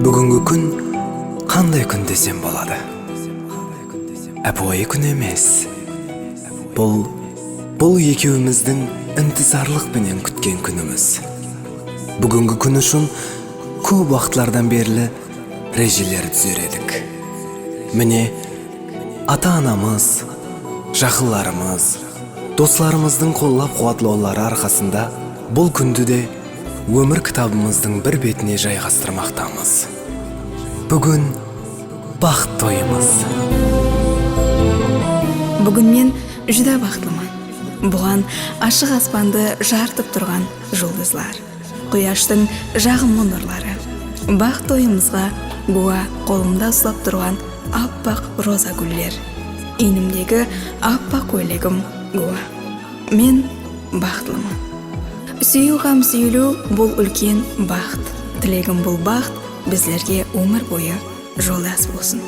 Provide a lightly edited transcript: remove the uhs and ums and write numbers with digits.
Бүгүнгү күн кандай күн десем болот? Апой күн эмес. Бул экөөбүздүн ынтызарлык менен күткөн күнүбүз. Бүгүнгү күн үчүн көп убакытлардан бери режелер түзөр эдик. Міне ата-анамыз, жакындарыбыз, досторубуздун коллоп кубатлоолору аркасында бул күндү де өмүр китабымыздын bir бетине жайгастырмактамыз. Бүгүн бакыт тоюбуз. Бүгүн мен жүдө бактылыман. Буган ашык аспанды жартып турган жулдузлар, куяштын жагымлуу нурлары, бакыт тоюбузга буга колумда услап турган аппак роза гүллер, ийнимдеги аппак көйлөгүм гуа. Мен бактылыман. Сүйүү һәм сүйүлүү бул үлкен бакыт. Тилегим бул бакыт bizlarga umr bo'yi жолдас болсын.